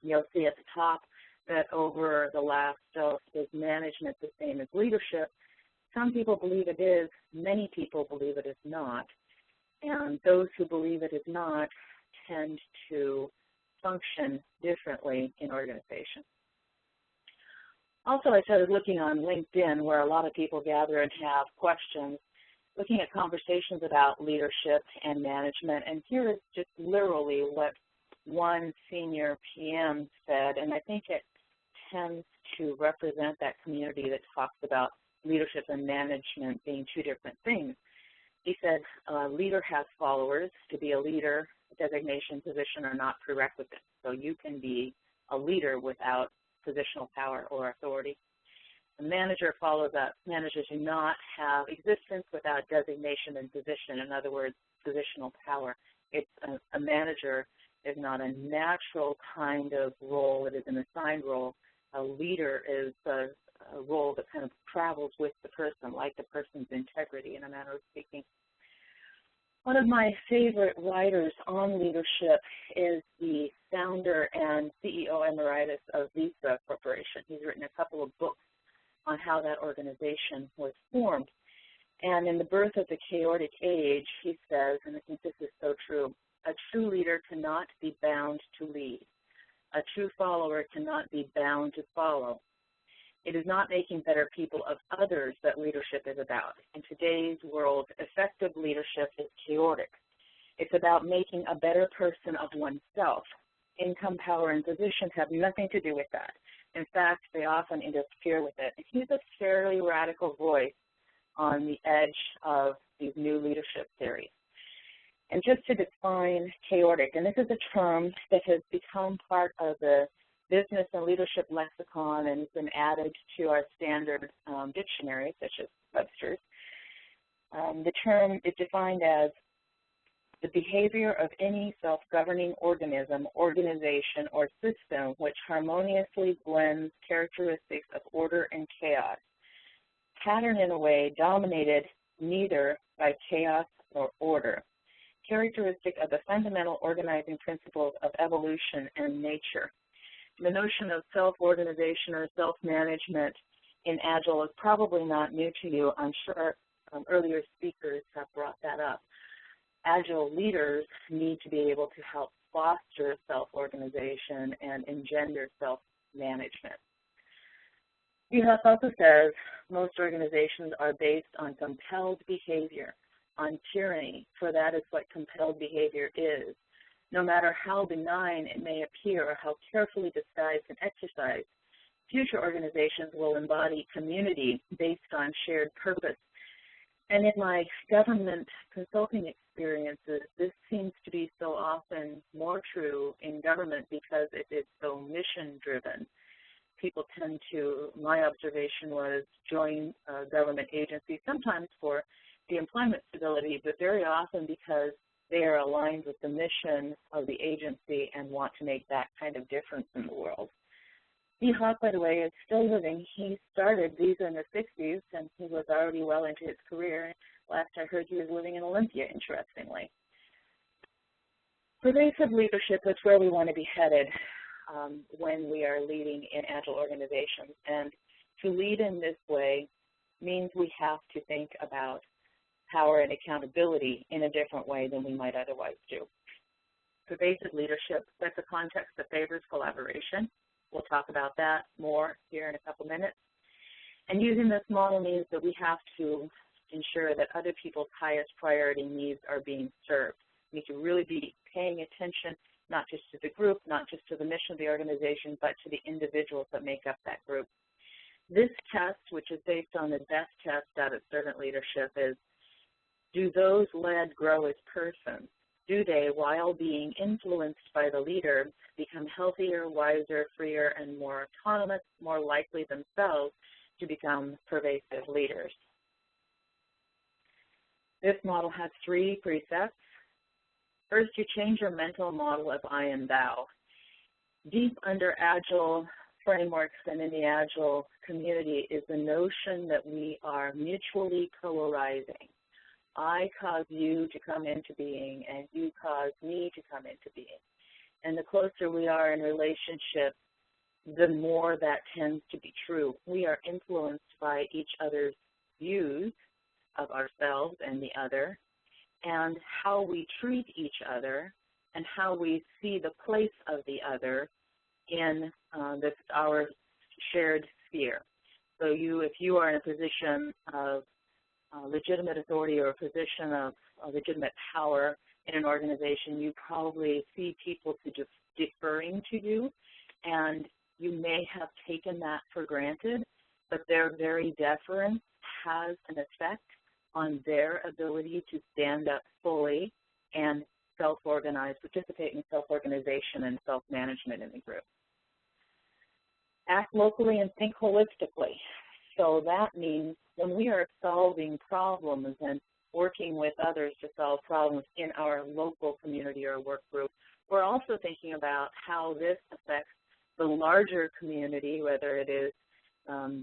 You'll see at the top that over the last, is management the same as leadership? Some people believe it is. Many people believe it is not. And those who believe it is not tend to function differently in organizations. Also, I started looking on LinkedIn, where a lot of people gather and have questions, looking at conversations about leadership and management. And here is just literally what one senior PM said, and I think it tends to represent that community that talks about leadership and management being two different things. He said, a leader has followers. To be a leader, designation, position are not prerequisites. So you can be a leader without positional power or authority. A manager follows up. Managers do not have existence without designation and position. In other words, positional power. It's a manager is not a natural kind of role. It is an assigned role. A leader is a role that kind of travels with the person, like the person's integrity, in a manner of speaking. One of my favorite writers on leadership is the founder and CEO emeritus of Visa Corporation. He's written a couple of books on how that organization was formed. And in The Birth of the Chaotic Age, he says, and I think this is so true, a true leader cannot be bound to lead. A true follower cannot be bound to follow. It is not making better people of others that leadership is about. In today's world, effective leadership is chaotic. It's about making a better person of oneself. Income, power, and position have nothing to do with that. In fact, they often interfere with it. And he's a fairly radical voice on the edge of these new leadership theories. And just to define chaotic, and this is a term that has become part of the business and leadership lexicon and has been added to our standard dictionary, such as Webster's. The term is defined as the behavior of any self-governing organism, organization, or system which harmoniously blends characteristics of order and chaos, patterned in a way dominated neither by chaos nor order, characteristic of the fundamental organizing principles of evolution and nature. The notion of self-organization or self-management in Agile is probably not new to you. I'm sure earlier speakers have brought that up. Agile leaders need to be able to help foster self-organization and engender self-management. Vihas also says most organizations are based on compelled behavior, on tyranny, for that is what compelled behavior is. No matter how benign it may appear or how carefully disguised and exercised, future organizations will embody community based on shared purpose. And in my government consulting experiences, this seems to be so often more true in government because it is so mission-driven. People tend to, my observation was, join government agencies, sometimes for the employment stability, but very often because they are aligned with the mission of the agency and want to make that kind of difference in the world. Vihas, by the way, is still living. He started Visa in the 60s, and he was already well into his career. Last I heard, he was living in Olympia, interestingly. Pervasive leadership is where we want to be headed when we are leading in Agile organizations. And to lead in this way means we have to think about power and accountability in a different way than we might otherwise do. Pervasive leadership sets a context that favors collaboration. We'll talk about that more here in a couple minutes. And using this model means that we have to ensure that other people's highest priority needs are being served. We need to really be paying attention not just to the group, not just to the mission of the organization, but to the individuals that make up that group. This test, which is based on the best test out of servant leadership, is do those led grow as persons? Do they, while being influenced by the leader, become healthier, wiser, freer, and more autonomous, more likely themselves to become pervasive leaders? This model has 3 precepts. First, you change your mental model of I and thou. Deep under Agile frameworks and in the Agile community is the notion that we are mutually co-arising. I cause you to come into being, and you cause me to come into being. And the closer we are in relationships, the more that tends to be true. We are influenced by each other's views of ourselves and the other, and how we treat each other, and how we see the place of the other in our shared sphere. So if you are in a position of legitimate authority or a position of legitimate power in an organization, you probably see people deferring to you, and you may have taken that for granted, but their very deference has an effect on their ability to stand up fully and self-organize, participate in self-organization and self-management in the group. Act locally and think holistically. So that means when we are solving problems and working with others to solve problems in our local community or work group, we're also thinking about how this affects the larger community, whether it is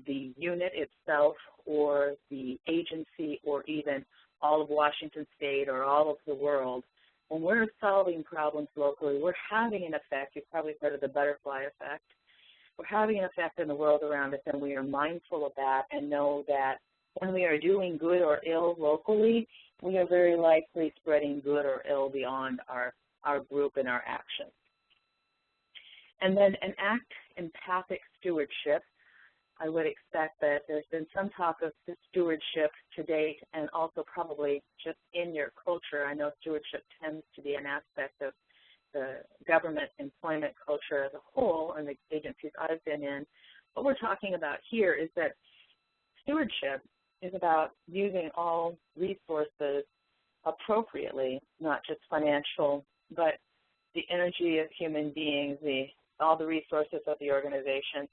the unit itself or the agency or even all of Washington State or all of the world. When we're solving problems locally, we're having an effect. You've probably heard of the butterfly effect. We're having an effect in the world around us, and we are mindful of that and know that when we are doing good or ill locally, we are very likely spreading good or ill beyond our group and our actions. And then enact empathic stewardship. I would expect that there's been some talk of stewardship to date, and also probably just in your culture. I know stewardship tends to be an aspect of the government employment culture as a whole and the agencies I've been in. What we're talking about here is that stewardship is about using all resources appropriately, not just financial, but the energy of human beings, all the resources of the organization.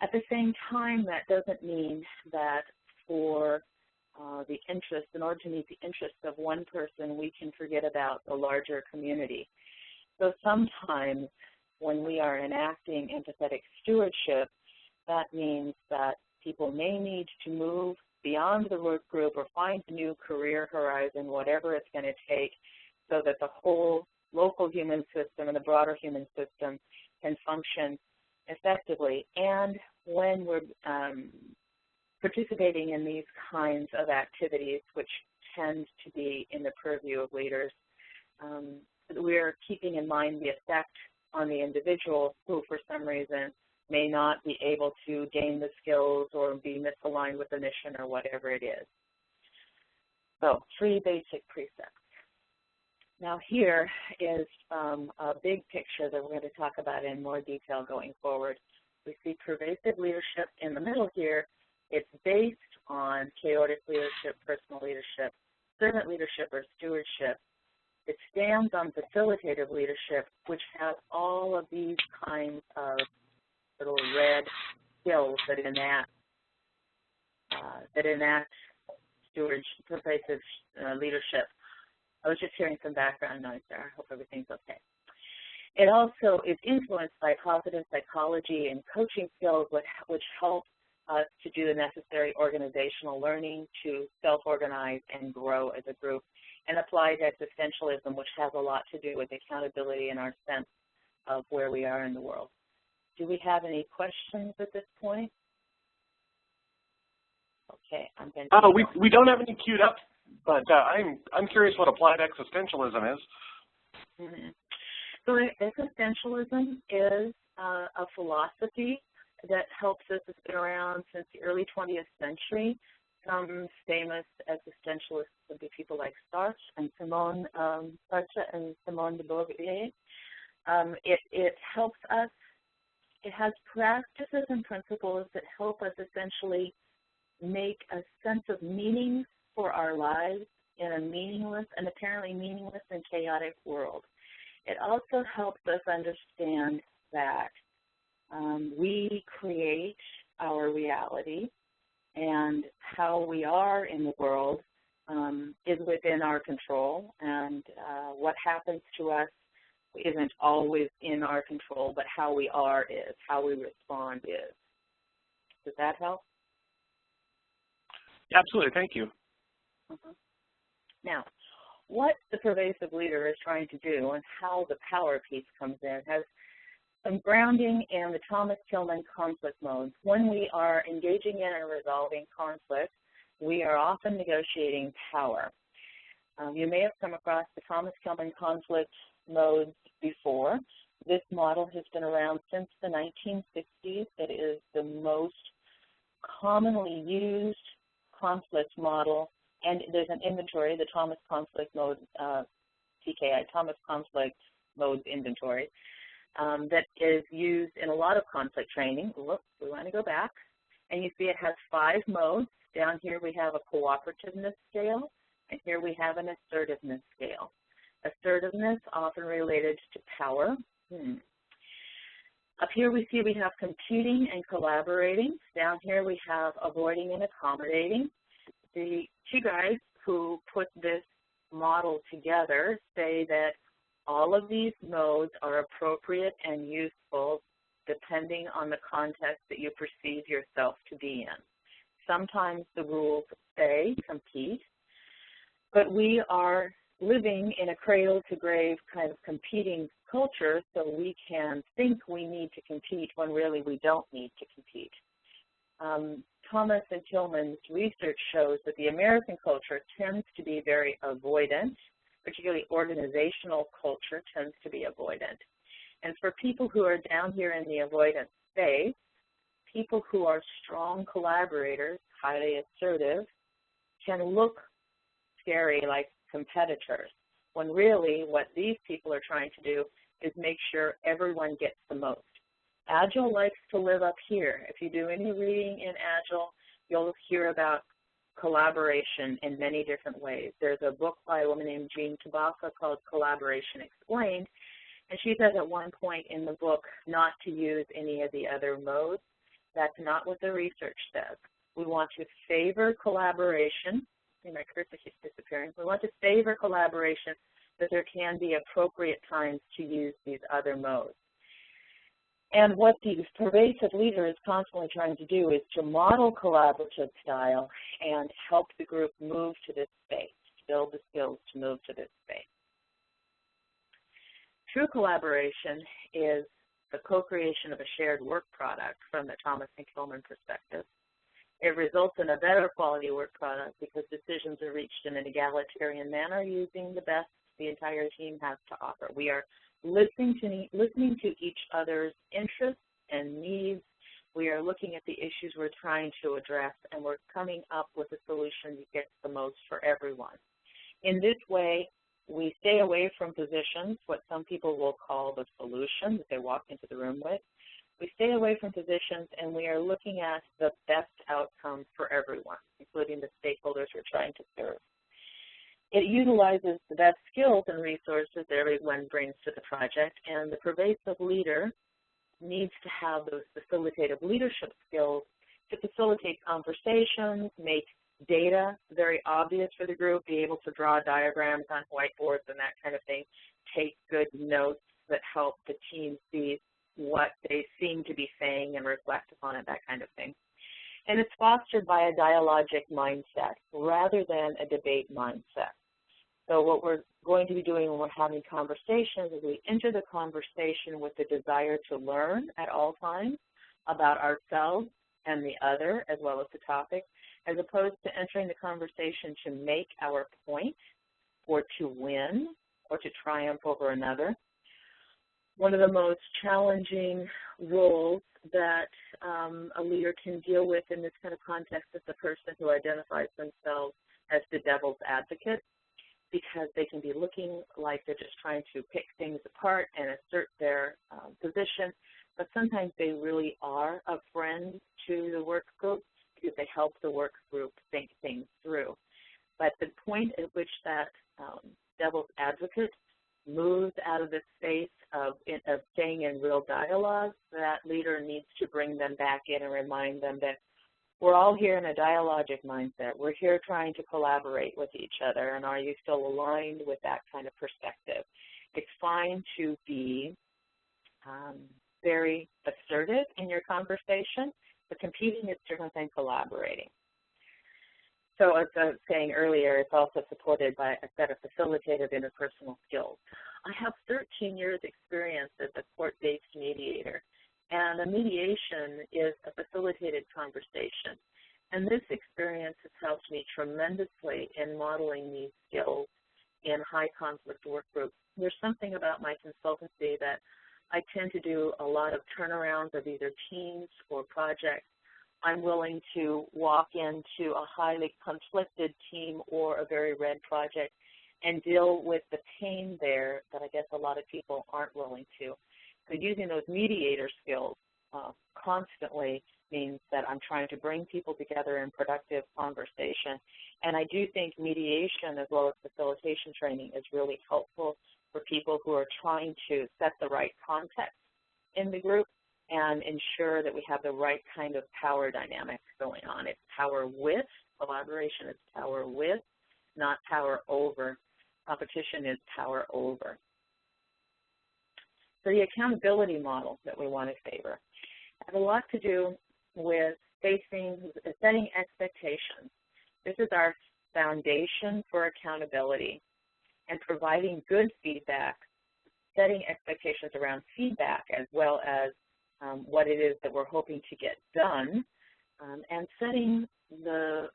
At the same time, that doesn't mean that for the interest, in order to meet the interests of one person, we can forget about the larger community. So sometimes when we are enacting empathetic stewardship, that means that people may need to move beyond the work group or find a new career horizon, whatever it's going to take, so that the whole local human system and the broader human system can function effectively. And when we're participating in these kinds of activities, which tend to be in the purview of leaders, we're keeping in mind the effect on the individual who, for some reason, may not be able to gain the skills or be misaligned with the mission or whatever it is. So 3 basic precepts. Now here is a big picture that we're going to talk about in more detail going forward. We see pervasive leadership in the middle here. It's based on chaotic leadership, personal leadership, servant leadership, or stewardship. It stands on facilitative leadership, which has all of these kinds of little red skills that enact stewardship, pervasive leadership. I was just hearing some background noise there. I hope everything's okay. It also is influenced by positive psychology and coaching skills, which help us to do the necessary organizational learning to self-organize and grow as a group, and applied existentialism, which has a lot to do with accountability and our sense of where we are in the world. Do we have any questions at this point? Okay, I'm going to... We don't have any queued up, but I'm curious what applied existentialism is. Mm-hmm. So existentialism is a philosophy that helps us. It's been around since the early 20th century. Some famous existentialists would be people like Sartre and Simone de Beauvoir. It helps us. It has practices and principles that help us essentially make a sense of meaning for our lives in a meaningless and apparently meaningless and chaotic world. It also helps us understand that we create our reality, and how we are in the world is within our control, and what happens to us isn't always in our control, but how we are is, how we respond is. Does that help? Absolutely, thank you. Now, what the pervasive leader is trying to do and how the power piece comes in has some grounding in the Thomas Kilmann conflict modes. When we are engaging in and resolving conflict, we are often negotiating power. You may have come across the Thomas Kilmann conflict modes before. This model has been around since the 1960s. It is the most commonly used conflict model, and there's an inventory, the Thomas conflict mode, TKI, Thomas conflict modes inventory, that is used in a lot of conflict training. Whoops, we want to go back. And you see it has 5 modes. Down here we have a cooperativeness scale, and here we have an assertiveness scale. Assertiveness often related to power. Up here we see we have competing and collaborating. Down here we have avoiding and accommodating. The 2 guys who put this model together say that all of these modes are appropriate and useful depending on the context that you perceive yourself to be in. Sometimes the rules say compete, but we are living in a cradle-to-grave kind of competing culture, so we can think we need to compete when really we don't need to compete. Thomas and Kilmann's research shows that the American culture tends to be very avoidant, particularly organizational culture tends to be avoidant. And for people who are down here in the avoidant space, people who are strong collaborators, highly assertive, can look scary like competitors, when really what these people are trying to do is make sure everyone gets the most. Agile likes to live up here. If you do any reading in Agile, you'll hear about collaboration in many different ways. There's a book by a woman named Jean Tabaka called Collaboration Explained, and she says at one point in the book not to use any of the other modes. That's not what the research says. We want to favor collaboration. See, my cursor keeps disappearing. We want to favor collaboration, but there can be appropriate times to use these other modes. And what the pervasive leader is constantly trying to do is to model collaborative style and help the group move to this space, build the skills to move to this space. True collaboration is the co-creation of a shared work product from the Thomas and Kilmann perspective. It results in a better quality work product because decisions are reached in an egalitarian manner using the best the entire team has to offer. We are listening to each other's interests and needs. We are looking at the issues we're trying to address, and we're coming up with a solution that gets the most for everyone. In this way, we stay away from positions, what some people will call the solution that they walk into the room with. We stay away from positions, and we are looking at the best outcome for everyone, including the stakeholders we're trying to serve. It utilizes the best skills and resources that everyone brings to the project, and the pervasive leader needs to have those facilitative leadership skills to facilitate conversations, make data very obvious for the group, be able to draw diagrams on whiteboards and that kind of thing, take good notes that help the team see what they seem to be saying and reflect upon it, that kind of thing. And it's fostered by a dialogic mindset rather than a debate mindset. So what we're going to be doing when we're having conversations is we enter the conversation with the desire to learn at all times about ourselves and the other as well as the topic, as opposed to entering the conversation to make our point or to win or to triumph over another. One of the most challenging roles that a leader can deal with in this kind of context is the person who identifies themselves as the devil's advocate, because they can be looking like they're just trying to pick things apart and assert their position, but sometimes they really are a friend to the work group because they help the work group think things through. But the point at which that devil's advocate moves out of the space of staying in real dialogue, that leader needs to bring them back in and remind them that we're all here in a dialogic mindset. We're here trying to collaborate with each other, and are you still aligned with that kind of perspective? It's fine to be very assertive in your conversation, but competing is different than collaborating. So as I was saying earlier, it's also supported by a set of facilitative interpersonal skills. I have 13 years experience as a court-based mediator, and a mediation is a facilitated conversation. And this experience has helped me tremendously in modeling these skills in high-conflict work groups. There's something about my consultancy that I tend to do a lot of turnarounds of either teams or projects. I'm willing to walk into a highly conflicted team or a very red project and deal with the pain there that I guess a lot of people aren't willing to. So using those mediator skills constantly means that I'm trying to bring people together in productive conversation. And I do think mediation as well as facilitation training is really helpful for people who are trying to set the right context in the group and ensure that we have the right kind of power dynamics going on. It's power with, collaboration is power with, not power over. Competition is power over. So the accountability model that we want to favor has a lot to do with setting expectations. This is our foundation for accountability, and providing good feedback, setting expectations around feedback as well as what it is that we're hoping to get done, and setting the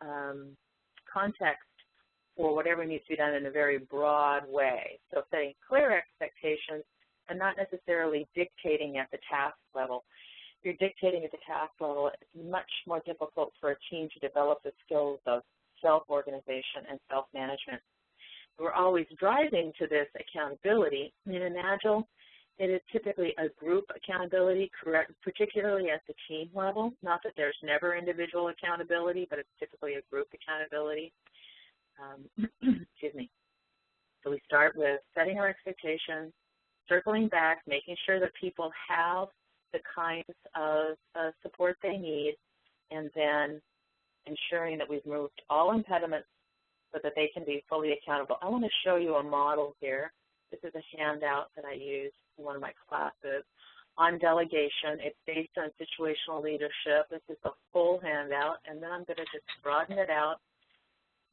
context for whatever needs to be done in a very broad way. So setting clear expectations and not necessarily dictating at the task level. If you're dictating at the task level, it's much more difficult for a team to develop the skills of self-organization and self-management. We're always driving to this accountability. In an Agile, it is typically a group accountability, particularly at the team level. Not that there's never individual accountability, but it's typically a group accountability. Excuse me. So we start with setting our expectations, circling back, making sure that people have the kinds of support they need, and then ensuring that we've removed all impediments so that they can be fully accountable. I want to show you a model here. This is a handout that I used in one of my classes on delegation. It's based on situational leadership. This is a full handout, and then I'm going to just broaden it out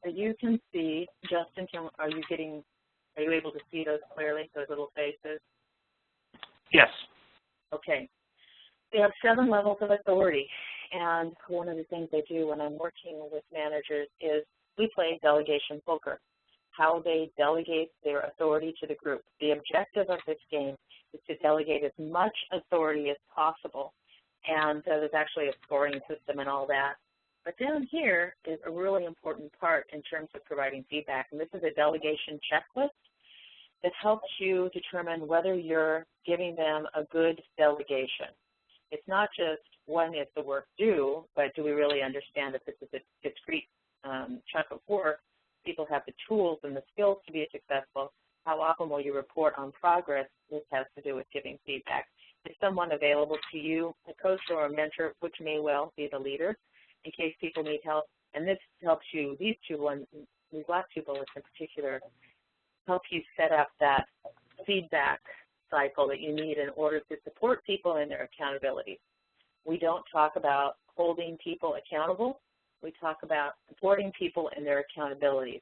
so you can see. Justin, are you able to see those clearly, those little faces? Yes. Okay. They have 7 levels of authority, and one of the things I do when I'm working with managers is we play delegation poker, how they delegate their authority to the group. The objective of this game is to delegate as much authority as possible, and there's actually a scoring system and all that. But down here is a really important part in terms of providing feedback, and this is a delegation checklist that helps you determine whether you're giving them a good delegation. It's not just when is the work due, but do we really understand if this is a discrete chunk of work, people have the tools and the skills to be successful, how often will you report on progress? This has to do with giving feedback. Is someone available to you, a coach or a mentor, which may well be the leader, in case people need help? And this helps you, these last 2 bullets in particular, help you set up that feedback cycle that you need in order to support people in their accountability. We don't talk about holding people accountable. We talk about supporting people in their accountabilities.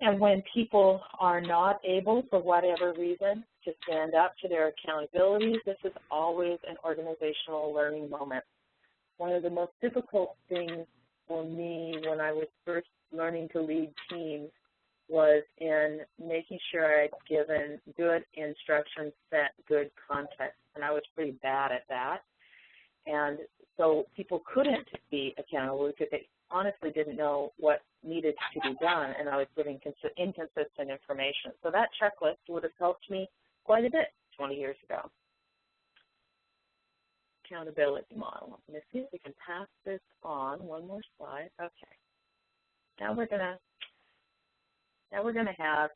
And when people are not able, for whatever reason, to stand up to their accountabilities, this is always an organizational learning moment. One of the most difficult things for me when I was first learning to lead teams was in making sure I'd given good instructions, set good context, and I was pretty bad at that. And so people couldn't be accountable because they honestly didn't know what needed to be done, and I was giving inconsistent information. So that checklist would have helped me quite a bit 20 years ago. Accountability model. Let me see if we can pass this on. One more slide. Okay. Now we're going to have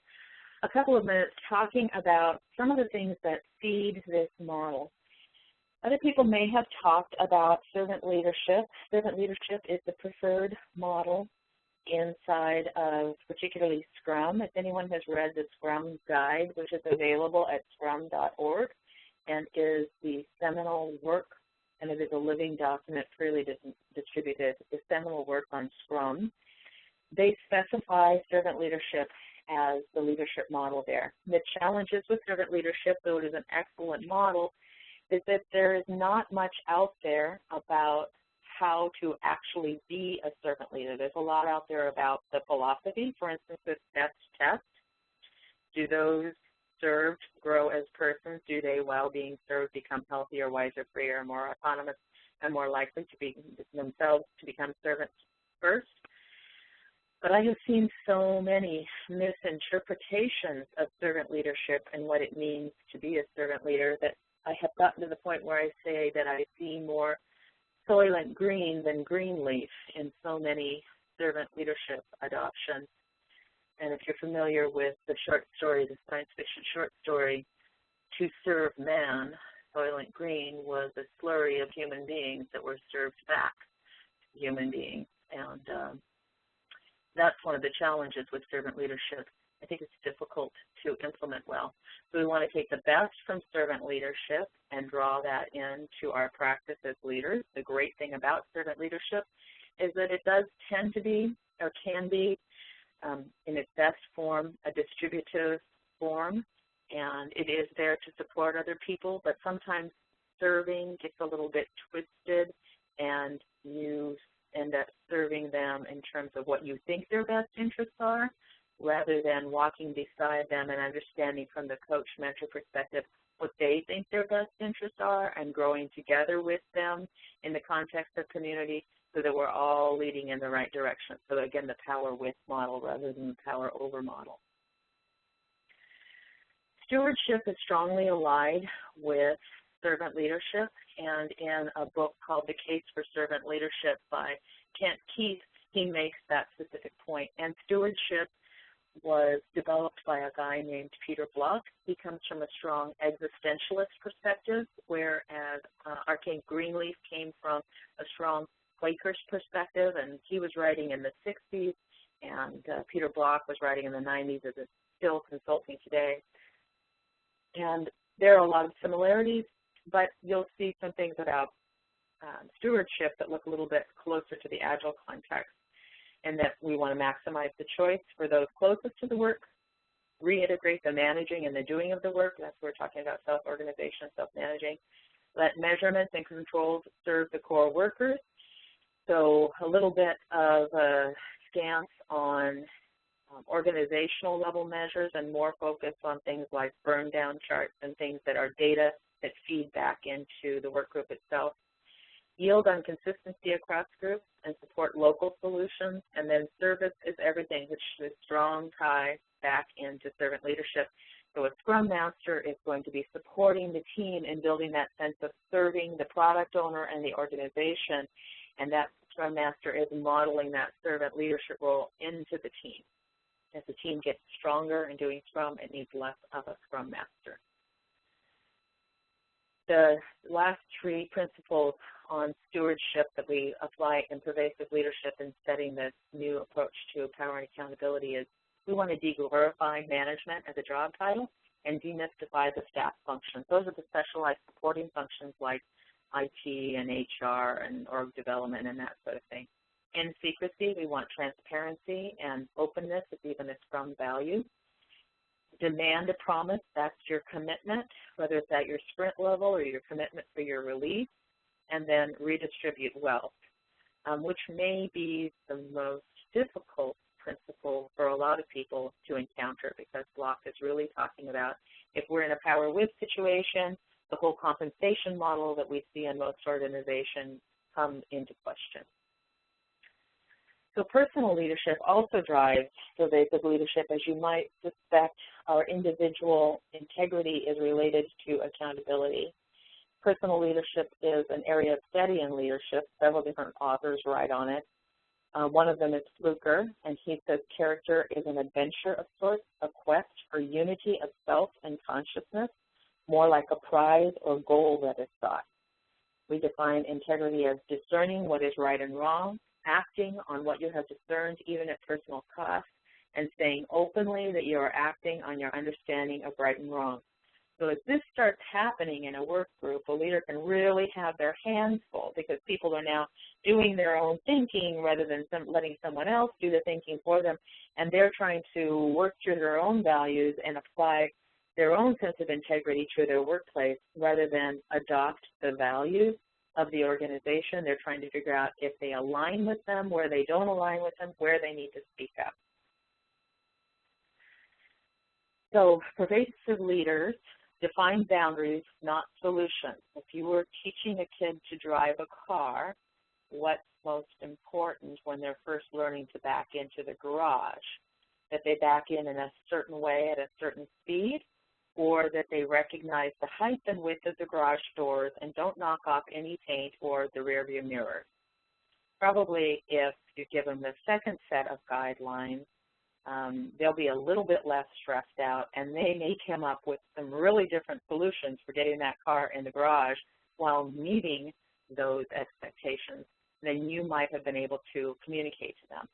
a couple of minutes talking about some of the things that feed this model. Other people may have talked about servant leadership. Servant leadership is the preferred model inside of particularly Scrum. If anyone has read the Scrum Guide, which is available at scrum.org and is the seminal work and it is a living document freely distributed, the seminal work on Scrum. They specify servant leadership as the leadership model there. The challenges with servant leadership, though it is an excellent model, is that there is not much out there about how to actually be a servant leader. There's a lot out there about the philosophy. For instance, this best test. Do those served grow as persons? Do they, while being served, become healthier, wiser, freer, more autonomous, and more likely to be themselves to become servants first? But I have seen so many misinterpretations of servant leadership and what it means to be a servant leader that I have gotten to the point where I say that I see more soylent green than green leaf in so many servant leadership adoptions. And if you're familiar with the short story, the science fiction short story, To Serve Man, Soylent Green was a slurry of human beings that were served back to human beings. And that's one of the challenges with servant leadership. I think it's difficult to implement well. So we want to take the best from servant leadership and draw that into our practice as leaders. The great thing about servant leadership is that it does tend to be, or can be, in its best form, a distributive form, and it is there to support other people, but sometimes serving gets a little bit twisted, and you end up serving them in terms of what you think their best interests are, rather than walking beside them and understanding from the coach-mentor perspective what they think their best interests are and growing together with them in the context of community so that we're all leading in the right direction. So again, the power with model rather than the power over model. Stewardship is strongly allied with servant leadership, and in a book called The Case for Servant Leadership by Kent Keith, he makes that specific point. And stewardship was developed by a guy named Peter Block. He comes from a strong existentialist perspective, whereas Arcane Greenleaf came from a strong Quaker's perspective, and he was writing in the 60s, and Peter Block was writing in the 90s as it's still consulting today. And there are a lot of similarities, but you'll see some things about stewardship that look a little bit closer to the Agile context, and that we want to maximize the choice for those closest to the work, reintegrate the managing and the doing of the work. That's what we're talking about, self-organization, self-managing. Let measurements and controls serve the core workers. So a little bit of a stance on organizational level measures and more focus on things like burn down charts and things that are data that feed back into the work group itself. Yield on consistency across groups and support local solutions. And then service is everything, which is a strong tie back into servant leadership. So a Scrum Master is going to be supporting the team in building that sense of serving the product owner and the organization. And that Scrum Master is modeling that servant leadership role into the team. As the team gets stronger in doing Scrum, it needs less of a Scrum Master. The last three principles on stewardship that we apply in pervasive leadership in setting this new approach to power and accountability is we want to de-glorify management as a job title and demystify the staff functions. Those are the specialized supporting functions like IT and HR and org development and that sort of thing. In secrecy, we want transparency and openness as even a Scrum value. Demand a promise, that's your commitment, whether it's at your sprint level or your commitment for your release, and then redistribute wealth, which may be the most difficult principle for a lot of people to encounter, because Block is really talking about if we're in a power with situation, the whole compensation model that we see in most organizations come into question. So personal leadership also drives pervasive leadership. As you might suspect, our individual integrity is related to accountability. Personal leadership is an area of study in leadership. Several different authors write on it. One of them is Fluker, and he says character is an adventure of sorts, a quest for unity of self and consciousness, more like a prize or goal that is sought. We define integrity as discerning what is right and wrong, acting on what you have discerned even at personal cost, and saying openly that you are acting on your understanding of right and wrong. So if this starts happening in a work group, a leader can really have their hands full because people are now doing their own thinking rather than letting someone else do the thinking for them, and they're trying to work through their own values and apply their own sense of integrity to their workplace rather than adopt the values of the organization. They're trying to figure out if they align with them, where they don't align with them, where they need to speak up. So pervasive leaders define boundaries, not solutions. If you were teaching a kid to drive a car, what's most important when they're first learning to back into the garage? That they back in a certain way at a certain speed, or that they recognize the height and width of the garage doors and don't knock off any paint or the rearview mirror. Probably if you give them the second set of guidelines, they'll be a little bit less stressed out, and they may come up with some really different solutions for getting that car in the garage while meeting those expectations than you might have been able to communicate to them.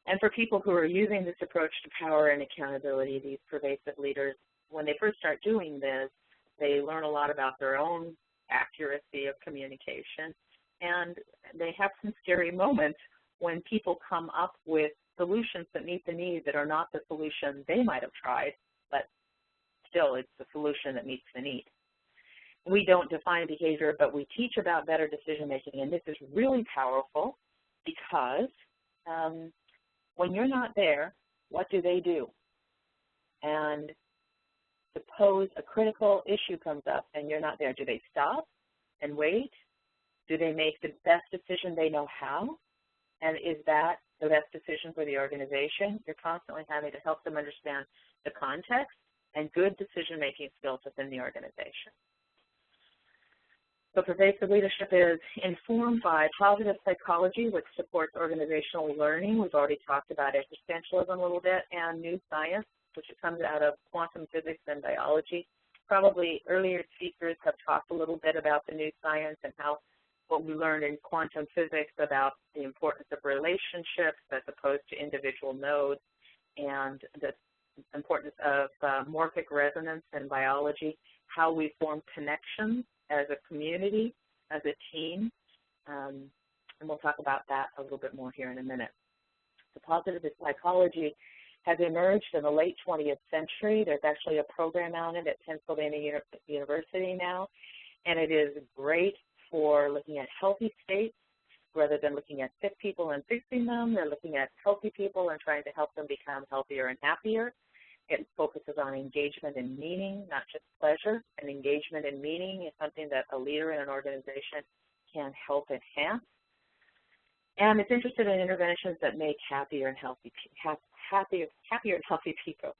And for people who are using this approach to power and accountability, these pervasive leaders, when they first start doing this, they learn a lot about their own accuracy of communication, and they have some scary moments when people come up with solutions that meet the needs that are not the solution they might have tried, but still it's the solution that meets the need. We don't define behavior, but we teach about better decision making, and this is really powerful because when you're not there, what do they do? And suppose a critical issue comes up and you're not there. Do they stop and wait? Do they make the best decision they know how? And is that the best decision for the organization? You're constantly having to help them understand the context and good decision-making skills within the organization. So pervasive leadership is informed by positive psychology, which supports organizational learning. We've already talked about existentialism a little bit, and new science, which comes out of quantum physics and biology. Probably earlier speakers have talked a little bit about the new science and how what we learned in quantum physics about the importance of relationships as opposed to individual nodes, and the importance of morphic resonance in biology, how we form connections as a community, as a team, and we'll talk about that a little bit more here in a minute. The positive psychology has emerged in the late 20th century. There's actually a program on it at Pennsylvania University now, and it is great for looking at healthy states rather than looking at sick people and fixing them. They're looking at healthy people and trying to help them become healthier and happier. It focuses on engagement and meaning, not just pleasure. And engagement and meaning is something that a leader in an organization can help enhance. And it's interested in interventions that make happier and healthy people.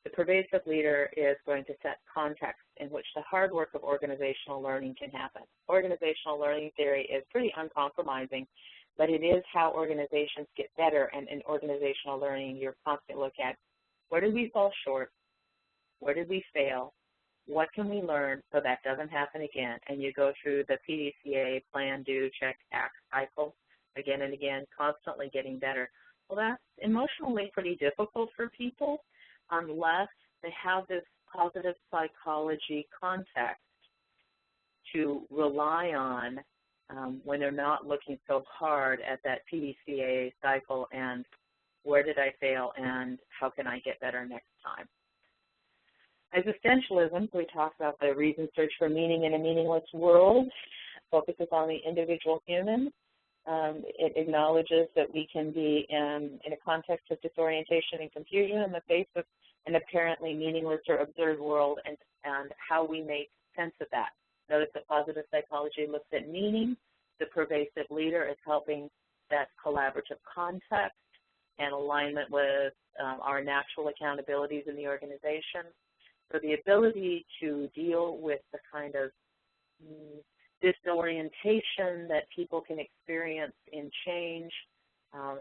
The pervasive leader is going to set context in which the hard work of organizational learning can happen. Organizational learning theory is pretty uncompromising, but it is how organizations get better. And in organizational learning, you're constantly looking at where did we fall short, where did we fail, what can we learn so that doesn't happen again, and you go through the PDCA, plan, do, check, act cycle again and again, constantly getting better. Well, that's emotionally pretty difficult for people unless they have this positive psychology context to rely on when they're not looking so hard at that PDCA cycle and where did I fail and how can I get better next time. Existentialism, we talked about the reason search for meaning in a meaningless world, focuses on the individual human. It acknowledges that we can be in a context of disorientation and confusion in the face of an apparently meaningless or absurd world and how we make sense of that. Notice that positive psychology looks at meaning. The pervasive leader is helping that collaborative context and alignment with our natural accountabilities in the organization. So the ability to deal with the kind of disorientation that people can experience in change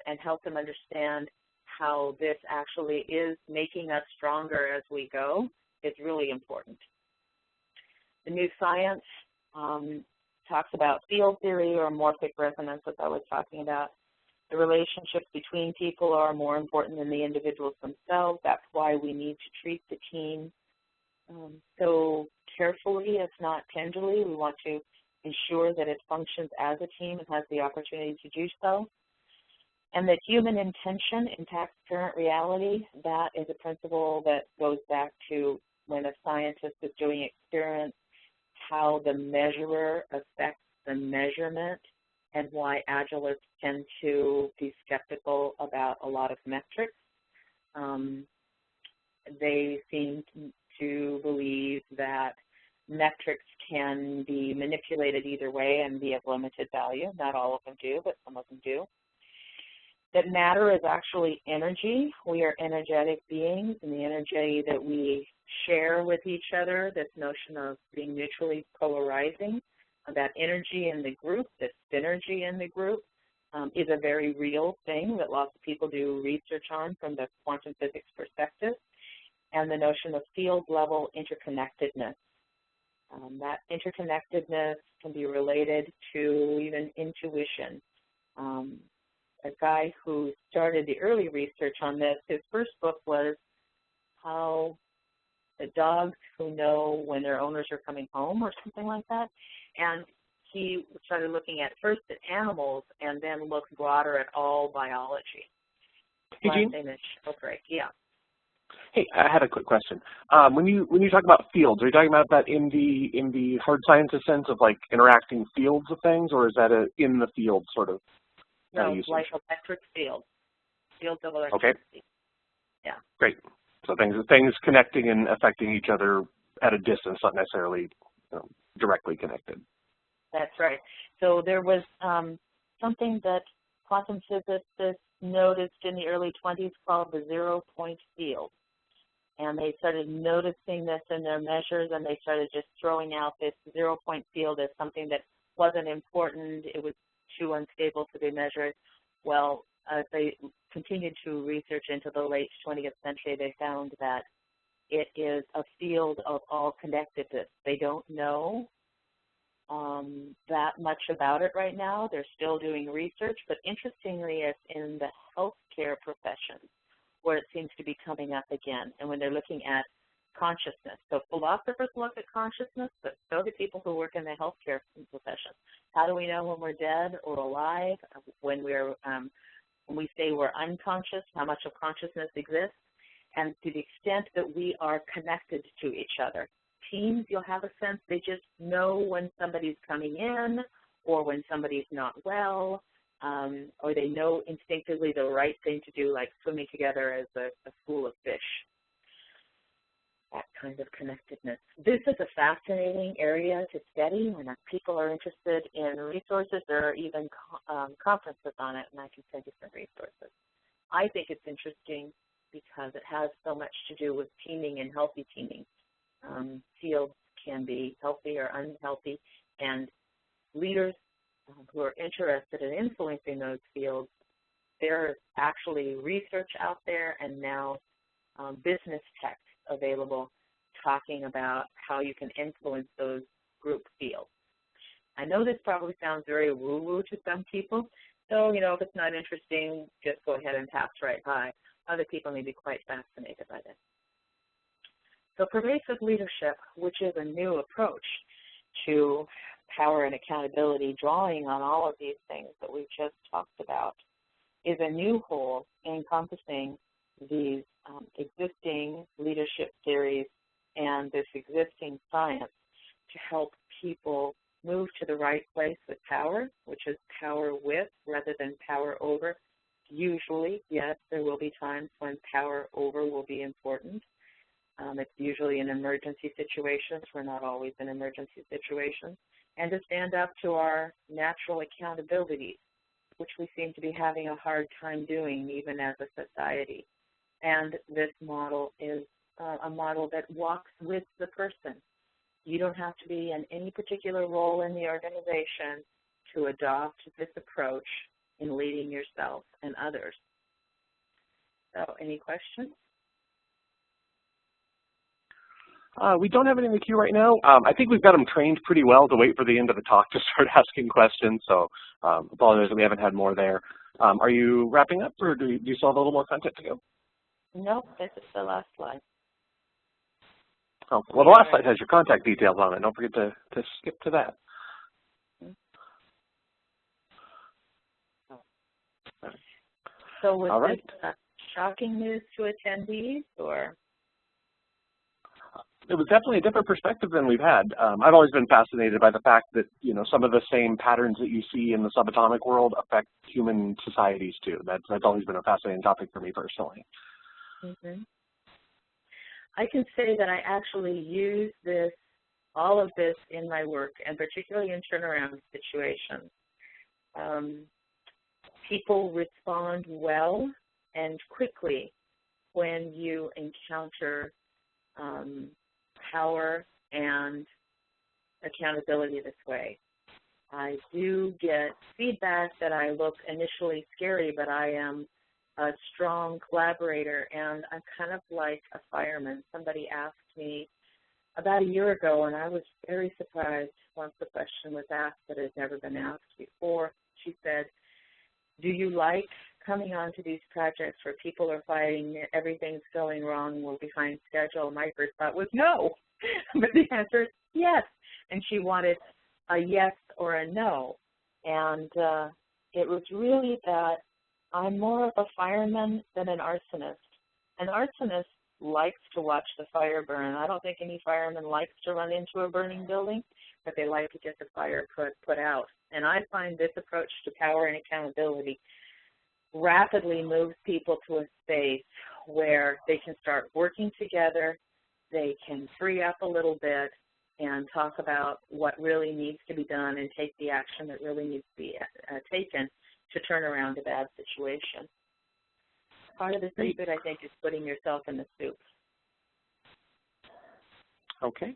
and help them understand how this actually is making us stronger as we go is really important. The new science talks about field theory or morphic resonance, as I was talking about. The relationships between people are more important than the individuals themselves. That's why we need to treat the team So carefully, if not tenderly, we want to ensure that it functions as a team and has the opportunity to do so. And that human intention impacts current reality. That is a principle that goes back to when a scientist is doing experiments, how the measurer affects the measurement, and why Agilists tend to be skeptical about a lot of metrics. They seem to believe that metrics can be manipulated either way and be of limited value. Not all of them do, but some of them do. That matter is actually energy. We are energetic beings, and the energy that we share with each other, this notion of being mutually polarizing, that energy in the group, this synergy in the group, is a very real thing that lots of people do research on from the quantum physics perspective, and the notion of field-level interconnectedness. That interconnectedness can be related to even intuition. A guy who started the early research on this, his first book was How the Dogs Who Know When Their Owners Are Coming Home or something like that. And he started looking at first at animals and then looked broader at all biology. Hey, Jean? Last name is Sheldrake, yeah. Hey, I had a quick question. When you talk about fields, are you talking about that in the hard sciences sense of like interacting fields of things, or is that a in the field sort of usage? Like electric fields of electricity. Okay. Yeah. Great. So things connecting and affecting each other at a distance, not necessarily directly connected. That's right. So there was something that quantum physicists noticed in the early 20s called the zero-point field. And they started noticing this in their measures, and they started just throwing out this zero-point field as something that wasn't important. It was too unstable to be measured. Well, as they continued to research into the late 20th century, they found that it is a field of all connectedness. They don't know that much about it right now. They're still doing research, but interestingly, it's in the healthcare profession where it seems to be coming up again, and when they're looking at consciousness. So philosophers look at consciousness, but so do people who work in the healthcare profession. How do we know when we're dead or alive? When we say we're unconscious, how much of consciousness exists? And to the extent that we are connected to each other. Teams, you'll have a sense they just know when somebody's coming in or when somebody's not well, or they know instinctively the right thing to do, like swimming together as a school of fish. That kind of connectedness. This is a fascinating area to study, and if people are interested in resources, there are even conferences on it, and I can send you some resources. I think it's interesting because it has so much to do with teaming and healthy teaming. Fields can be healthy or unhealthy, and leaders who are interested in influencing those fields, there's actually research out there and now business tech available talking about how you can influence those group fields. I know this probably sounds very woo-woo to some people, so, if it's not interesting, just go ahead and pass right by. Other people may be quite fascinated by this. So pervasive leadership, which is a new approach to power and accountability, drawing on all of these things that we've just talked about, is a new whole encompassing these existing leadership theories and this existing science to help people move to the right place with power, which is power with rather than power over. Usually, yes, there will be times when power over will be important. It's usually in emergency situations. We're not always in emergency situations. And to stand up to our natural accountabilities, which we seem to be having a hard time doing even as a society. And this model is a model that walks with the person. You don't have to be in any particular role in the organization to adopt this approach in leading yourself and others. So, any questions? We don't have any in the queue right now. I think we've got them trained pretty well to wait for the end of the talk to start asking questions, so apologize that we haven't had more there. Are you wrapping up, or do you still have a little more content to go? Nope, this is the last slide. Oh, well, the last slide has your contact details on it. Don't forget to skip to that. So was All right. this shocking news to attendees, or? It was definitely a different perspective than we've had. I've always been fascinated by the fact that, you know, some of the same patterns that you see in the subatomic world affect human societies too. That's always been a fascinating topic for me personally. Mm-hmm. I can say that I actually use all of this in my work, and particularly in turnaround situations. People respond well and quickly when you encounter power and accountability this way. I do get feedback that I look initially scary, but I am a strong collaborator, and I'm kind of like a fireman. Somebody asked me about a year ago, and I was very surprised once the question was asked that had never been asked before. She said, "Do you like coming onto these projects where people are fighting, everything's going wrong, we're behind schedule?" My first thought was no, but the answer is yes. And she wanted a yes or a no. And it was really that I'm more of a fireman than an arsonist. An arsonist likes to watch the fire burn. I don't think any fireman likes to run into a burning building, but they like to get the fire put out. And I find this approach to power and accountability rapidly moves people to a space where they can start working together, they can free up a little bit and talk about what really needs to be done and take the action that really needs to be taken to turn around a bad situation. Part of the secret, I think, is putting yourself in the soup. Okay.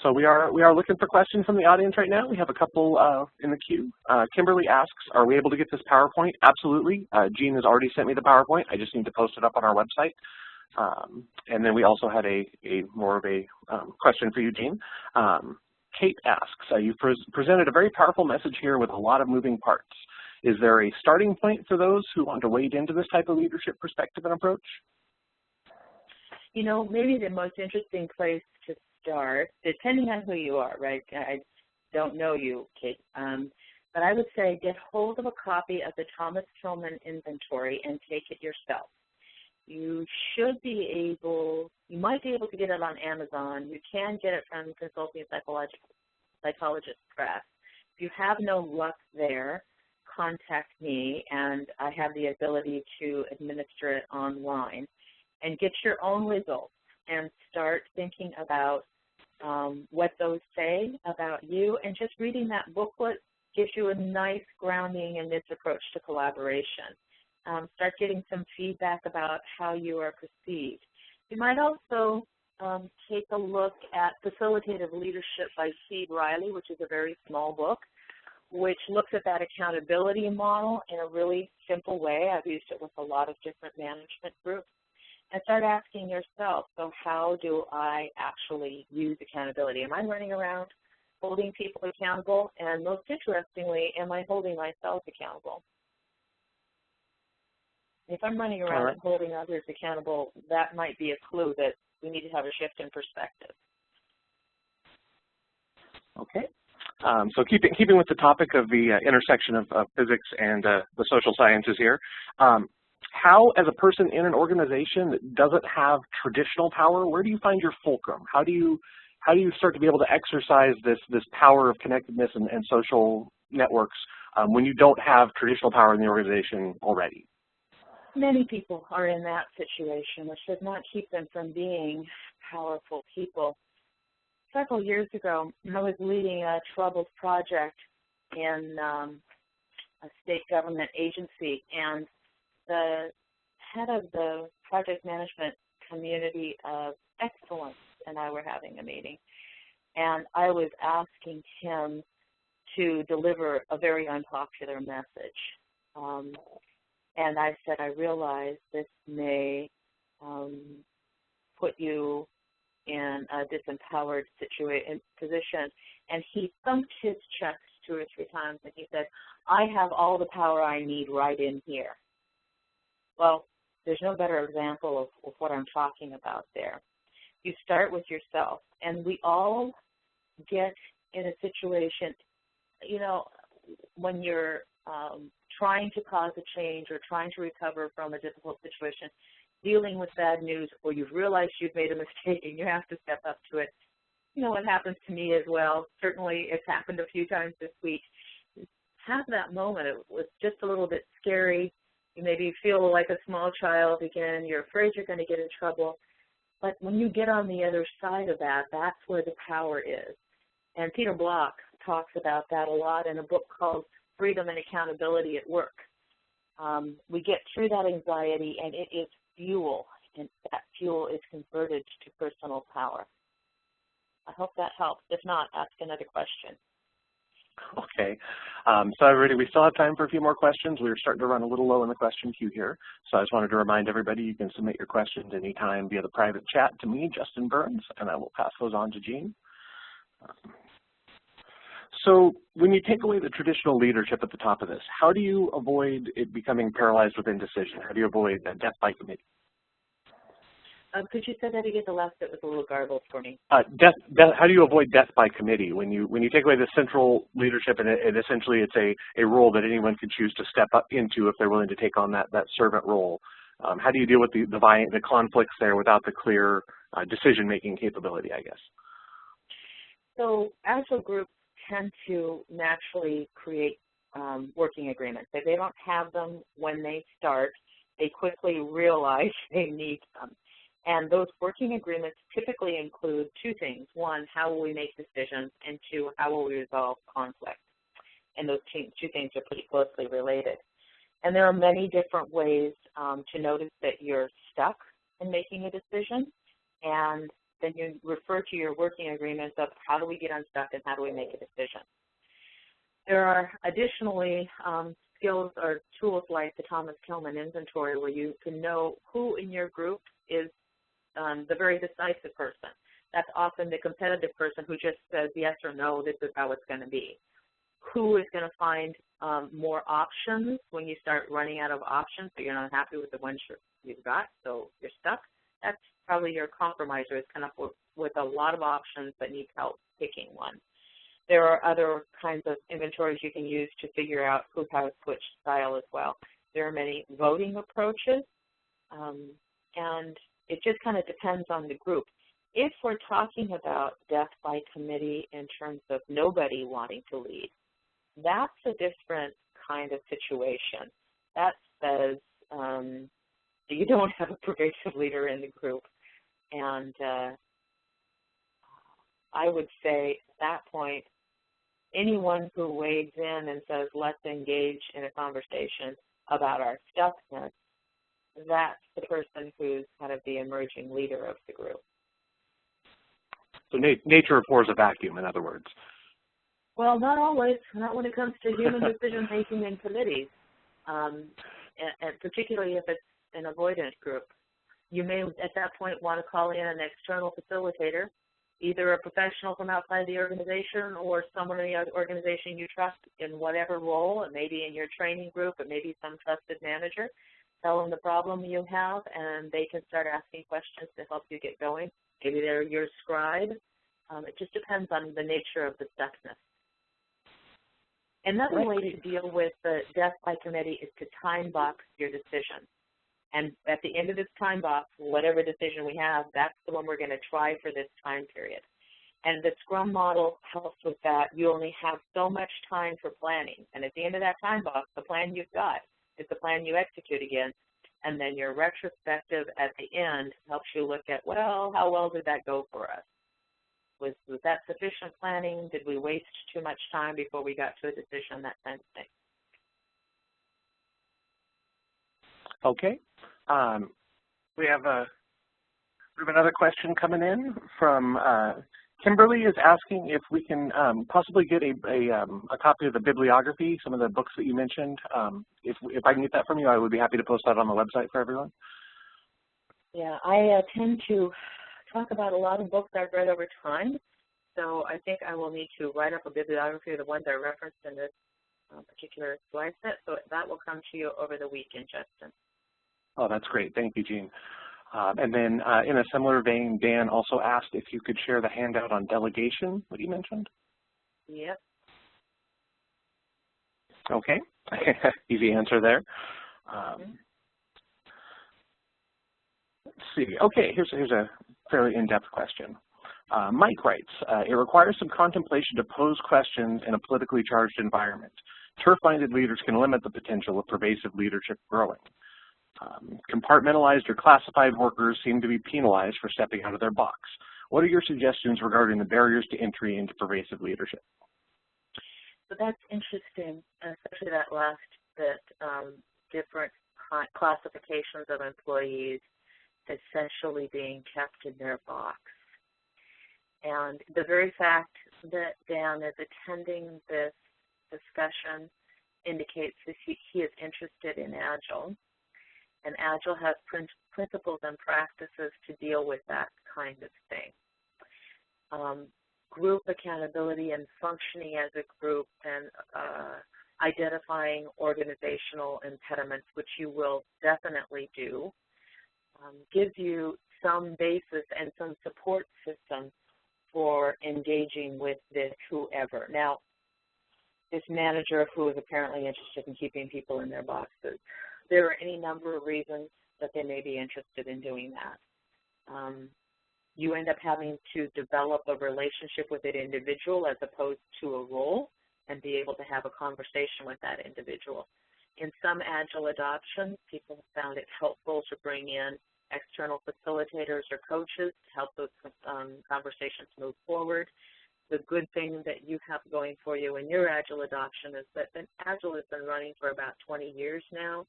So we are looking for questions from the audience right now. We have a couple in the queue. Kimberly asks, are we able to get this PowerPoint? Absolutely. Jean has already sent me the PowerPoint. I just need to post it up on our website. And then we also had more of a question for you, Jean. Kate asks, you've presented a very powerful message here with a lot of moving parts. Is there a starting point for those who want to wade into this type of leadership perspective and approach? You know, maybe the most interesting place to start, depending on who you are, right? I don't know you, Kate, but I would say get hold of a copy of the Thomas Tillman inventory and take it yourself. You might be able to get it on Amazon. You can get it from Consulting Psychologist Press. If you have no luck there, contact me, and I have the ability to administer it online. And get your own results and start thinking about what those say about you. And just reading that booklet gives you a nice grounding in this approach to collaboration. Start getting some feedback about how you are perceived. You might also take a look at Facilitative Leadership by Steve Riley, which is a very small book, which looks at that accountability model in a really simple way. I've used it with a lot of different management groups. And start asking yourself, so how do I actually use accountability? Am I running around holding people accountable? And most interestingly, am I holding myself accountable? If I'm running around and holding others accountable, that might be a clue that we need to have a shift in perspective. Okay. So keeping with the topic of the intersection of physics and the social sciences here, how, as a person in an organization that doesn't have traditional power, where do you find your fulcrum? How do you start to be able to exercise this power of connectedness and social networks when you don't have traditional power in the organization already? Many people are in that situation, which does not keep them from being powerful people. Several years ago, I was leading a troubled project in a state government agency, and the head of the project management community of excellence and I were having a meeting, and I was asking him to deliver a very unpopular message. And I said, I realize this may put you in a disempowered position. And he thumped his chest 2 or 3 times, and he said, I have all the power I need right in here. Well, there's no better example of what I'm talking about there. You start with yourself. And we all get in a situation, you know, when you're trying to cause a change or trying to recover from a difficult situation, dealing with bad news, or you've realized you've made a mistake and you have to step up to it. You know, it happens to me as well. Certainly it's happened a few times this week. Have that moment. It was just a little bit scary. You maybe feel like a small child again. You're afraid you're going to get in trouble. But when you get on the other side of that, that's where the power is. And Peter Block talks about that a lot in a book called Freedom and Accountability at Work. We get through that anxiety, and it is fuel, and that fuel is converted to personal power. I hope that helps. If not, ask another question. Okay. So everybody, we still have time for a few more questions. We're starting to run a little low in the question queue here. So I just wanted to remind everybody you can submit your questions anytime via the private chat to me, Justin Burns, and I will pass those on to Jean. So when you take away the traditional leadership at the top of this, how do you avoid it becoming paralyzed with indecision? How do you avoid death by committee? Could you say that again? The last bit was a little garbled for me. How do you avoid death by committee when you take away the central leadership and essentially it's a role that anyone can choose to step up into if they're willing to take on that servant role? How do you deal with the conflicts there without the clear decision-making capability, I guess? So Agile groups tend to naturally create working agreements. If they don't have them when they start, they quickly realize they need them. And those working agreements typically include two things. One, how will we make decisions? And two, how will we resolve conflict? And those two things are pretty closely related. And there are many different ways to notice that you're stuck in making a decision. And then you refer to your working agreements of how do we get unstuck and how do we make a decision. There are additionally skills or tools like the Thomas Kilmann inventory where you can know who in your group is the very decisive person. That's often the competitive person who just says yes or no, this is how it's going to be. Who is going to find more options when you start running out of options, so you're not happy with the ones you've got, so you're stuck. That's probably your compromiser, is kind of with a lot of options but needs help picking one. There are other kinds of inventories you can use to figure out who has which style as well. There are many voting approaches, and it just kind of depends on the group. If we're talking about death by committee in terms of nobody wanting to lead, that's a different kind of situation. That says you don't have a pervasive leader in the group. And I would say at that point, anyone who wades in and says, let's engage in a conversation about our stuckness, that's the person who's kind of the emerging leader of the group. So nature abhors a vacuum, in other words. Well, not always. Not when it comes to human decision-making in committees, and particularly if it's an avoidant group. You may, at that point, want to call in an external facilitator, either a professional from outside the organization or someone in the organization you trust in whatever role. It may be in your training group. It may be some trusted manager. Tell them the problem you have, and they can start asking questions to help you get going. Maybe they're your scribe. It just depends on the nature of the stuckness. Another way to deal with the death by committee is to time box your decision. And at the end of this time box, whatever decision we have, that's the one we're going to try for this time period. And the Scrum model helps with that. You only have so much time for planning. And at the end of that time box, the plan you've got is the plan you execute against, and then your retrospective at the end helps you look at, well, how well did that go for us? Was that sufficient planning? Did we waste too much time before we got to a decision, that kind of thing? Okay. We have another question coming in from Kimberly is asking if we can possibly get a copy of the bibliography, some of the books that you mentioned. If I can get that from you, I would be happy to post that on the website for everyone. Yeah, I tend to talk about a lot of books I've read over time, so I think I will need to write up a bibliography of the ones I referenced in this particular slide set, so that will come to you over the weekend, Justin. Oh, that's great. Thank you, Jean. And then in a similar vein, Dan also asked if you could share the handout on delegation that you mentioned. Yep. Okay, easy answer there. Let's see. Okay, here's a fairly in-depth question. Mike writes, it requires some contemplation to pose questions in a politically charged environment. Turf-minded leaders can limit the potential of pervasive leadership growing. Compartmentalized or classified workers seem to be penalized for stepping out of their box. What are your suggestions regarding the barriers to entry into pervasive leadership? So that's interesting, especially that last bit, different classifications of employees essentially being kept in their box. And the very fact that Dan is attending this discussion indicates that he is interested in Agile. And Agile has principles and practices to deal with that kind of thing. Group accountability and functioning as a group and identifying organizational impediments, which you will definitely do, gives you some basis and some support system for engaging with this whoever. Now, this manager who is apparently interested in keeping people in their boxes, there are any number of reasons that they may be interested in doing that. You end up having to develop a relationship with an individual as opposed to a role and be able to have a conversation with that individual. In some Agile adoptions, people have found it helpful to bring in external facilitators or coaches to help those conversations move forward. The good thing that you have going for you in your Agile adoption is that Agile has been running for about 20 years now,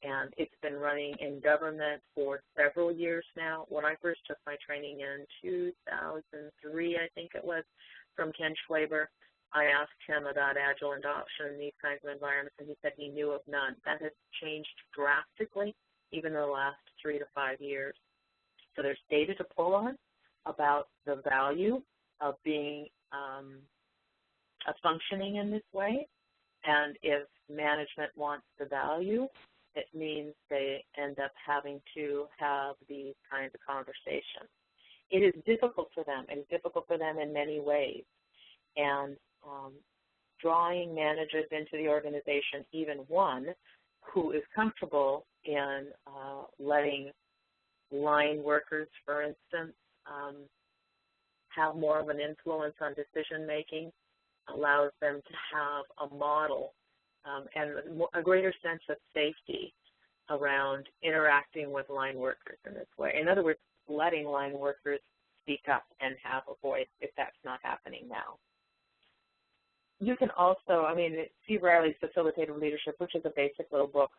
and it's been running in government for several years now. When I first took my training in 2003, I think it was, from Ken Schwaber, I asked him about Agile adoption in these kinds of environments, and he said he knew of none. That has changed drastically, even in the last 3 to 5 years. So there's data to pull on about the value of being of functioning in this way, and if management wants the value, it means they end up having to have these kinds of conversations. It is difficult for them, and it's difficult for them in many ways. And drawing managers into the organization, even one who is comfortable in letting line workers, for instance, have more of an influence on decision-making, allows them to have a model and a greater sense of safety around interacting with line workers in this way. In other words, letting line workers speak up and have a voice if that's not happening now. You can also, Steve Riley's Facilitated Leadership, which is a basic little book,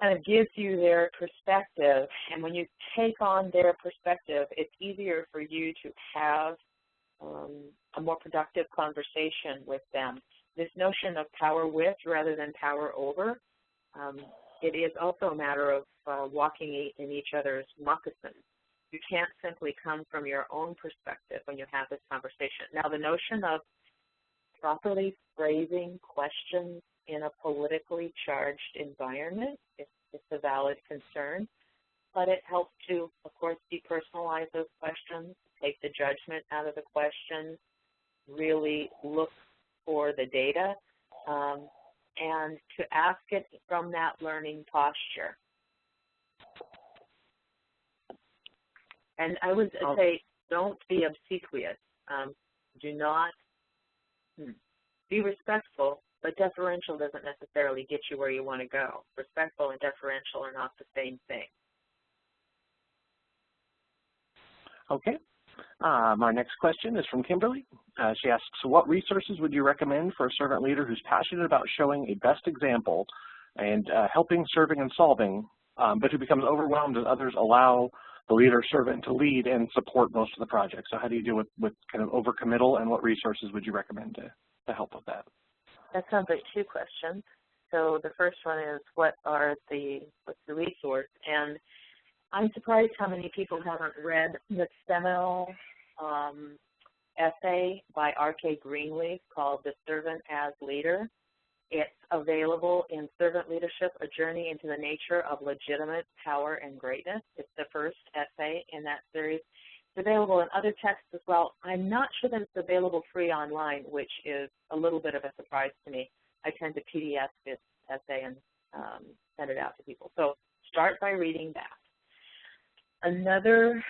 and it gives you their perspective. And when you take on their perspective, it's easier for you to have a more productive conversation with them. This notion of power with rather than power over, it is also a matter of walking in each other's moccasins. You can't simply come from your own perspective when you have this conversation. Now, the notion of properly phrasing questions in a politically charged environment, it's a valid concern, but it helps to, of course, depersonalize those questions, take the judgment out of the questions, really look for the data, and to ask it from that learning posture. And I would say, don't be obsequious. Do not be respectful, but deferential doesn't necessarily get you where you want to go. Respectful and deferential are not the same thing. Okay. Our next question is from Kimberly. She asks, what resources would you recommend for a servant leader who's passionate about showing a best example and helping, serving, and solving, but who becomes overwhelmed as others allow the leader servant to lead and support most of the project? So how do you deal with kind of overcommittal, and what resources would you recommend to help with that? That sounds like two questions. So the first one is, what's the resource? And I'm surprised how many people haven't read the seminal essay by R.K. Greenleaf called The Servant as Leader. It's available in Servant Leadership, A Journey into the Nature of Legitimate Power and Greatness. It's the first essay in that series. It's available in other texts as well. I'm not sure that it's available free online, which is a little bit of a surprise to me. I tend to PDF this essay and send it out to people. So start by reading that. Another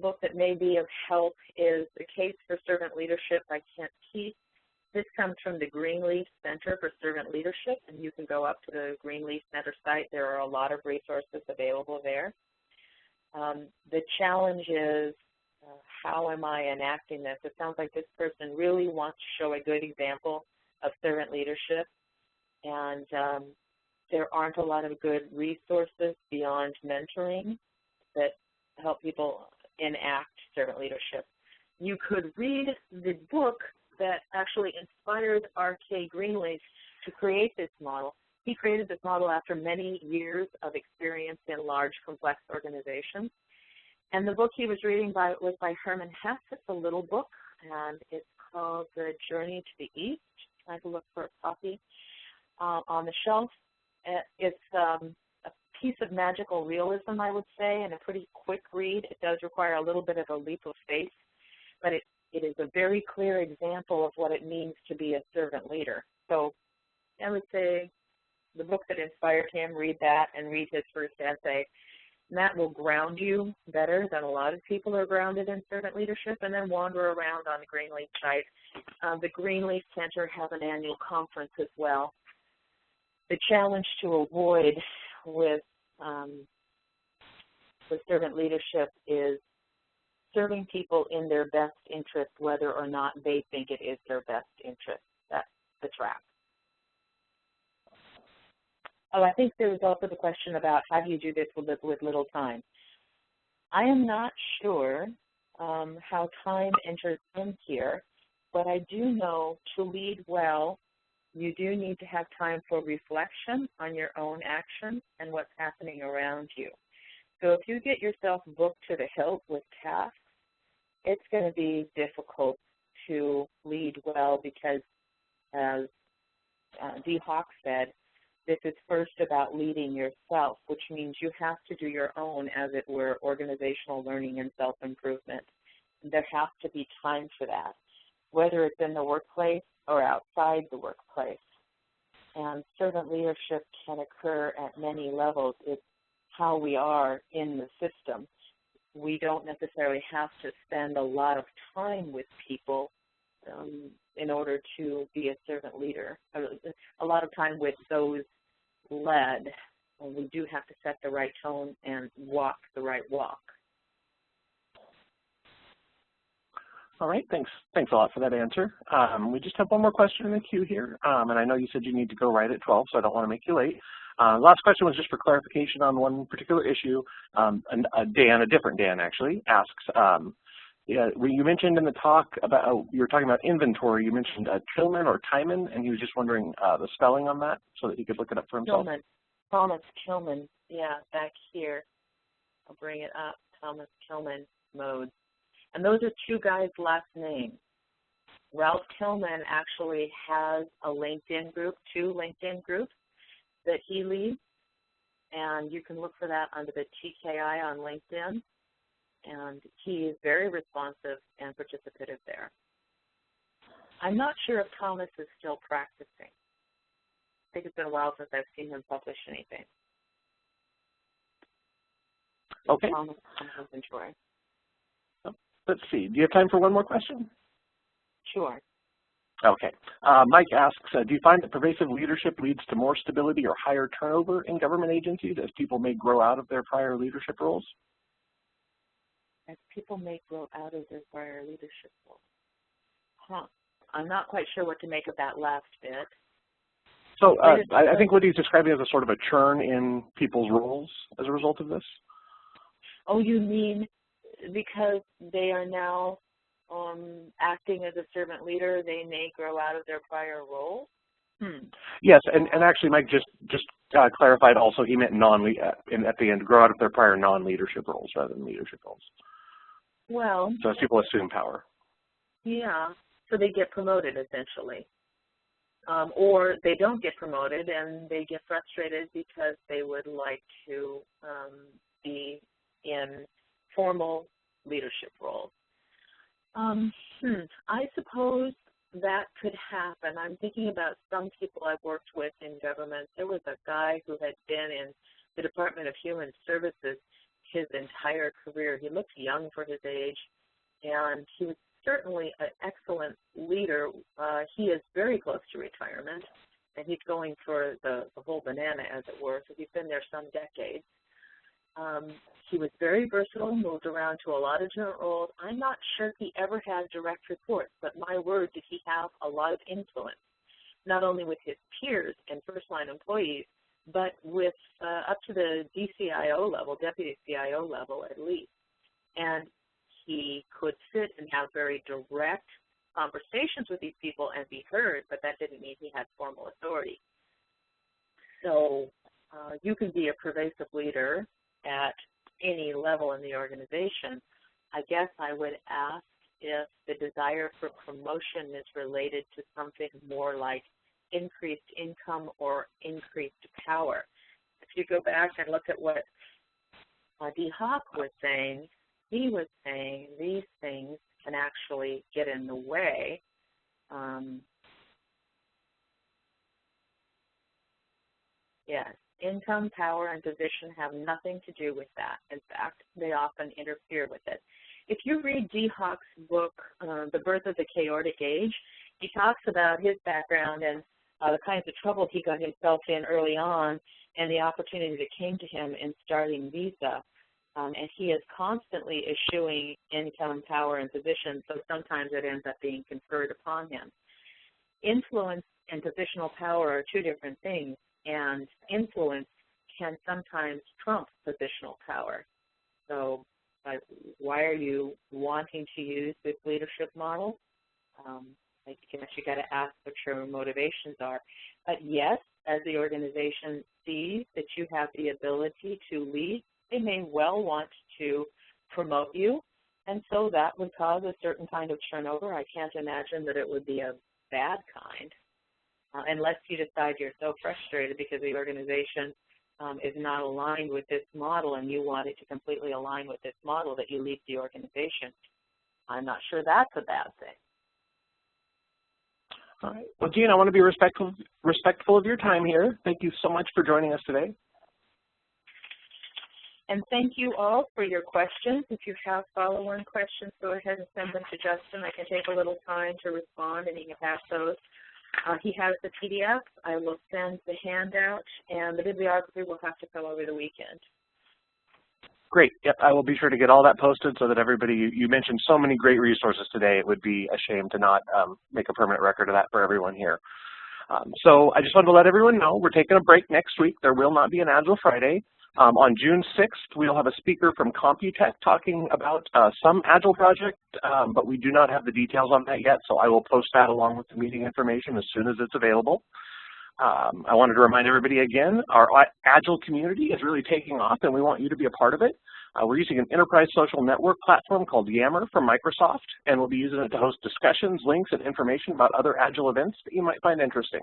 book that may be of help is The Case for Servant Leadership by Kent Keith. This comes from the Greenleaf Center for Servant Leadership, and you can go up to the Greenleaf Center site. There are a lot of resources available there. The challenge is, how am I enacting this? It sounds like this person really wants to show a good example of servant leadership, and there aren't a lot of good resources beyond mentoring that help people enact servant leadership. You could read the book that actually inspired R.K. Greenleaf to create this model. He created this model after many years of experience in large, complex organizations. And the book he was reading was by Herman Hesse. It's a little book, and it's called The Journey to the East. Trying to look for a copy on the shelf. It's a piece of magical realism, I would say, and a pretty quick read. It does require a little bit of a leap of faith, but it is a very clear example of what it means to be a servant leader. So I would say the book that inspired him, read that and read his first essay. And that will ground you better than a lot of people are grounded in servant leadership, and then wander around on the Greenleaf site. The Greenleaf Center has an annual conference as well. The challenge to avoid with servant leadership is serving people in their best interest, whether or not they think it is their best interest. That's the trap. Oh, I think there was also the question about how do you do this with little time. I am not sure how time enters in here, but I do know to lead well, you do need to have time for reflection on your own actions and what's happening around you. So if you get yourself booked to the hilt with tasks, it's going to be difficult to lead well because, as Dee Hawk said, this is first about leading yourself, which means you have to do your own, as it were, organizational learning and self-improvement. There has to be time for that, whether it's in the workplace or outside the workplace. And servant leadership can occur at many levels. It's how we are in the system. We don't necessarily have to spend a lot of time with people in order to be a servant leader. A lot of time with those led. And we do have to set the right tone and walk the right walk. All right, thanks a lot for that answer. We just have one more question in the queue here, and I know you said you need to go right at 12, so I don't want to make you late. Last question was just for clarification on one particular issue. And Dan, a different Dan actually, asks, yeah, you mentioned in the talk about, you were talking about inventory, you mentioned Tillman or Timon, and he was just wondering the spelling on that so that he could look it up for himself. Thomas Tillman, yeah, back here. I'll bring it up, Thomas Tillman modes. And those are two guys' last names. Ralph Tillman actually has a LinkedIn group, 2 LinkedIn groups that he leads, and you can look for that under the TKI on LinkedIn, and he is very responsive and participative there. I'm not sure if Thomas is still practicing. I think it's been a while since I've seen him publish anything. Okay. Thomas inventory. Let's see. Do you have time for one more question? Sure. Okay. Mike asks, do you find that pervasive leadership leads to more stability or higher turnover in government agencies as people may grow out of their prior leadership roles? As people may grow out of their prior leadership roles. Huh. I'm not quite sure what to make of that last bit. So I think what he's describing is a sort of a churn in people's roles as a result of this. Oh, you mean because they are now acting as a servant leader, they may grow out of their prior role? Yes, and actually Mike just clarified also he meant at the end, grow out of their prior non-leadership roles rather than leadership roles. Well. So as people assume power. Yeah, so they get promoted essentially. or they don't get promoted and they get frustrated because they would like to be in formal leadership roles. I suppose that could happen. I'm thinking about some people I've worked with in government. There was a guy who had been in the Department of Human Services his entire career. He looked young for his age, and he was certainly an excellent leader. He is very close to retirement, and he's going for the whole banana, as it were, so he's been there some decades. He was very versatile, moved around to a lot of different roles. I'm not sure he ever had direct reports, but my word, did he have a lot of influence, not only with his peers and first-line employees, but with up to the DCIO level, deputy CIO level at least. And he could sit and have very direct conversations with these people and be heard, but that didn't mean he had formal authority. So you can be a pervasive leader at any level in the organization. I guess I would ask if the desire for promotion is related to something more like increased income or increased power. If you go back and look at what D. Hawk was saying, he was saying these things can actually get in the way. Yes, income, power, and position have nothing to do with that. In fact, they often interfere with it. If you read D. Hawk's book, The Birth of the Chaotic Age, he talks about his background and the kinds of trouble he got himself in early on and the opportunity that came to him in starting Visa. And he is constantly eschewing income, power, and position, so sometimes it ends up being conferred upon him. Influence and positional power are two different things, and influence can sometimes trump positional power. So why are you wanting to use this leadership model? I guess you got to ask what your motivations are. But yes, as the organization sees that you have the ability to lead, they may well want to promote you, and so that would cause a certain kind of turnover. I can't imagine that it would be a bad kind, unless you decide you're so frustrated because the organization is not aligned with this model and you want it to completely align with this model that you leave the organization. I'm not sure that's a bad thing. All right. Well, Jean, I want to be respectful of your time here. Thank you so much for joining us today. And thank you all for your questions. If you have follow-on questions, go ahead and send them to Justin. I can take a little time to respond, and he can pass those. He has the PDF. I will send the handout, and the bibliography will have to come over the weekend. Great. Yep, I will be sure to get all that posted so that everybody, you mentioned so many great resources today. It would be a shame to not make a permanent record of that for everyone here. So I just wanted to let everyone know we're taking a break next week. There will not be an Agile Friday. On June 6th, we'll have a speaker from Computech talking about some Agile project, but we do not have the details on that yet, so I will post that along with the meeting information as soon as it's available. I wanted to remind everybody again, our Agile community is really taking off and we want you to be a part of it. We're using an enterprise social network platform called Yammer from Microsoft, and we'll be using it to host discussions, links, and information about other Agile events that you might find interesting.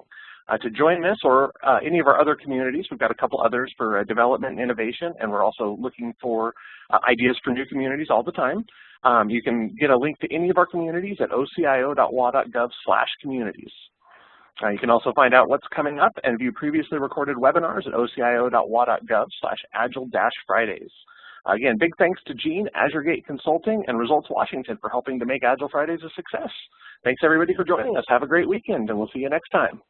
To join this or any of our other communities, we've got a couple others for development and innovation, and we're also looking for ideas for new communities all the time. You can get a link to any of our communities at ocio.wa.gov/communities. You can also find out what's coming up and view previously recorded webinars at ocio.wa.gov/Agile-Fridays. Again, big thanks to Jean, AzureGate Consulting, and Results Washington for helping to make Agile Fridays a success. Thanks everybody for joining us. Have a great weekend, and we'll see you next time.